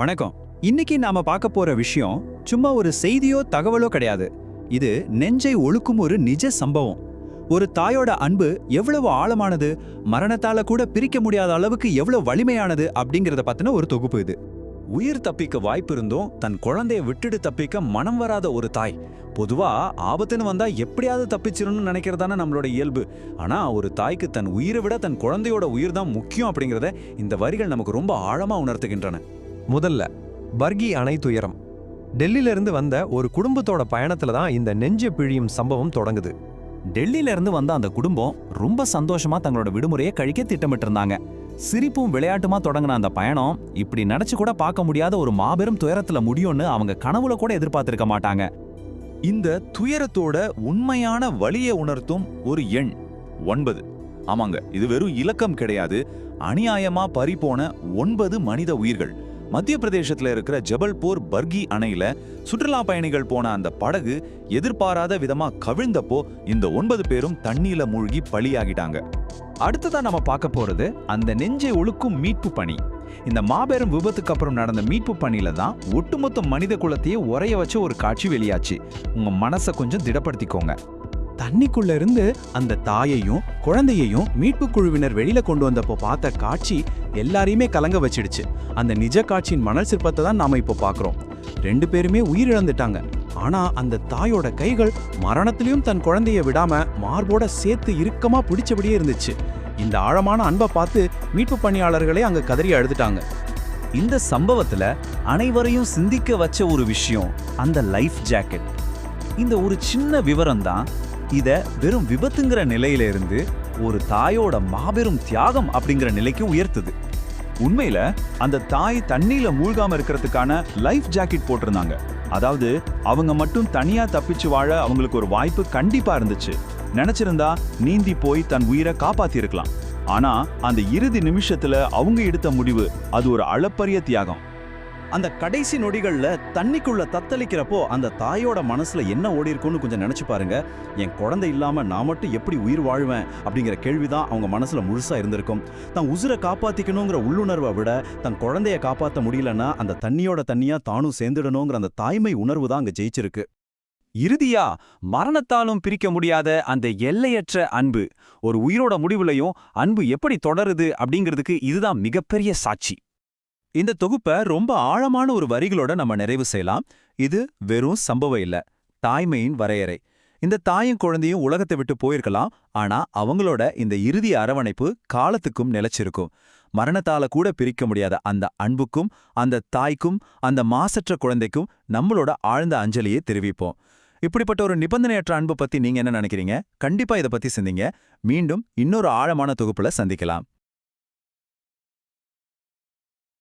வணக்கம். இன்னைக்கு நாம பார்க்க போற விஷயம் சும்மா ஒரு செய்தியோ தகவலோ கிடையாது. இது நெஞ்சை ஒழுக்கும் ஒரு நிஜ சம்பவம். ஒரு தாயோட அன்பு எவ்வளவு ஆழமானது, மரணத்தால கூட பிரிக்க முடியாத அளவுக்கு எவ்வளவு வலிமையானது அப்படிங்கறத பத்தின ஒரு தொகுப்பு இது. உயிர் தப்பிக்க வாய்ப்பு இருந்தும் தன் குழந்தைய விட்டுட்டு தப்பிக்க மனம் வராத ஒரு தாய். பொதுவா ஆபத்துன்னு வந்தா எப்படியாவது தப்பிச்சிடணும்னு நினைக்கிறதான நம்மளோட இயல்பு. ஆனா ஒரு தாய்க்கு தன் உயிரை விட தன் குழந்தையோட உயிர் தான் முக்கியம் அப்படிங்கறத இந்த வரிகள் நமக்கு ரொம்ப ஆழமா உணர்த்துகின்றன. முதல்ல பர்கி அணை துயரம். டெல்லியிலிருந்து வந்த ஒரு குடும்பத்தோட பயணத்துல தான் இந்த நெஞ்ச பிழியும் சம்பவம் தொடங்குது. டெல்லியில இருந்து வந்த அந்த குடும்பம் ரொம்ப சந்தோஷமா தங்களோட விடுமுறையை கழிக்க திட்டமிட்டு இருந்தாங்க. சிரிப்பும் விளையாட்டுமா தொடங்கின அந்த பயணம் இப்படி நினைச்சு கூட பார்க்க முடியாத ஒரு மாபெரும் துயரத்துல முடியும்னு அவங்க கனவுல கூட எதிர்பார்த்திருக்க மாட்டாங்க. இந்த துயரத்தோட உண்மையான வலியை உணர்த்தும் ஒரு எண் 9. ஆமாங்க, இது வெறும் இலக்கம் கிடையாது. அநியாயமா பறிபோன 9 மனித உயிர்கள். மத்திய பிரதேசத்துல இருக்கிற ஜபல்பூர் பர்கி அணையில சுற்றுலா பயணிகள் போன அந்த படகு எதிர்பாராத விதமா கவிழ்ந்தப்போ இந்த 9 பேரும் தண்ணீல மூழ்கி பலியாகிட்டாங்க. அடுத்ததான் நம்ம பார்க்க போறது அந்த நெஞ்சை ஒழுக்கும் மீட்பு பணி. இந்த மாபெரும் விபத்துக்கு அப்புறம் நடந்த மீட்பு பணியில தான் ஒட்டுமொத்த மனித குலத்தையே உறைய வச்ச ஒரு காட்சி வெளியாச்சு. உங்க மனசை கொஞ்சம் திடப்படுத்திக்கோங்க. தண்ணிக்குள்ள இருந்து அந்த தாயையும் குழந்தையையும் மீட்பு குழுவினர் வெளியில கொண்டு வந்தப்போ பார்த்த காட்சி எல்லாரையுமே கலங்க வச்சிடுச்சு. அந்த நிஜ காட்சியின் மணல் சிற்பத்தை தான் நாம இப்போ பார்க்கிறோம். 2 பேருமே உயிரிழந்துட்டாங்க. ஆனா அந்த தாயோட கைகள் மரணத்திலையும் தன் குழந்தைய விடாம மார்போட சேர்த்து இறுக்கமா பிடிச்சபடியே இருந்துச்சு. இந்த ஆழமான அன்பை பார்த்து மீட்பு பணியாளர்களே அங்க கதறி அழுதுட்டாங்க. இந்த சம்பவத்துல அனைவரையும் சிந்திக்க வச்ச ஒரு விஷயம் அந்த லைஃப் ஜாக்கெட். இந்த ஒரு சின்ன விவரம் தான் இத வெறும் விபத்துங்கிற நிலையில இருந்து ஒரு தாயோட மாபெரும் தியாகம் அப்படிங்கிற நிலைக்கு உயர்த்துது. உண்மையில அந்த தாய் தண்ணியில மூழ்காம இருக்கிறதுக்கான லைஃப் ஜாக்கெட் போட்டிருந்தாங்க. அதாவது அவங்க மட்டும் தனியா தப்பிச்சு வாழ அவங்களுக்கு ஒரு வாய்ப்பு கண்டிப்பா இருந்துச்சு. நினைச்சிருந்தா நீந்தி போய் தன் உயிரை காப்பாத்தி இருக்கலாம். ஆனா அந்த இறுதி நிமிஷத்துல அவங்க எடுத்த முடிவு அது ஒரு அளப்பரிய தியாகம். அந்த கடைசி நொடிகள்ல தண்ணிக்குள்ள தத்தளிக்கிறப்போ அந்த தாயோட மனசுல என்ன ஓடி இருக்கும்னு கொஞ்சம் நினைச்சு பாருங்க. என் குழந்தை இல்லாம நான் மட்டும் எப்படி உயிர் வாழ்வேன் அப்படிங்கிற கேள்விதான் அவங்க மனசுல முழுசா இருந்திருக்கும். தன் உசுரை காப்பாத்திக்கணுங்கிற உள்ளுணர்வை விட தன் குழந்தைய காப்பாற்ற முடியலன்னா அந்த தண்ணியோட தண்ணியா தானும் சேர்ந்துடணுங்கிற அந்த தாய்மை உணர்வு தான் அங்க ஜெயிச்சிருக்கு. இறுதியா மரணத்தாலும் பிரிக்க முடியாத அந்த எல்லையற்ற அன்பு, ஒரு உயிரோட முடிவுலையும் அன்பு எப்படி தொடருது அப்படிங்கிறதுக்கு இதுதான் மிகப்பெரிய சாட்சி. இந்த தொகுப்பை ரொம்ப ஆழமான ஒரு வரிகளோட நம்ம நிறைவு செய்யலாம். இது வெறும் சம்பவம் இல்ல, தாய்மையின் வரையறை. இந்த தாயும் குழந்தையும் உலகத்தை விட்டு போயிருக்கலாம். ஆனா அவங்களோட இந்த இறுதி அரவணைப்பு காலத்துக்கும் நிலைச்சிருக்கும். மரணத்தால கூட பிரிக்க முடியாத அந்த அன்புக்கும் அந்த தாய்க்கும் அந்த மாசற்ற குழந்தைக்கும் நம்மளோட ஆழ்ந்த அஞ்சலியை தெரிவிப்போம். இப்படிப்பட்ட ஒரு நிபந்தனையற்ற அன்பு பத்தி நீங்க என்ன நினைக்கிறீங்க? கண்டிப்பா இதை பத்தி சிந்திங்க. மீண்டும் இன்னொரு ஆழமான தொகுப்புல சந்திக்கலாம்.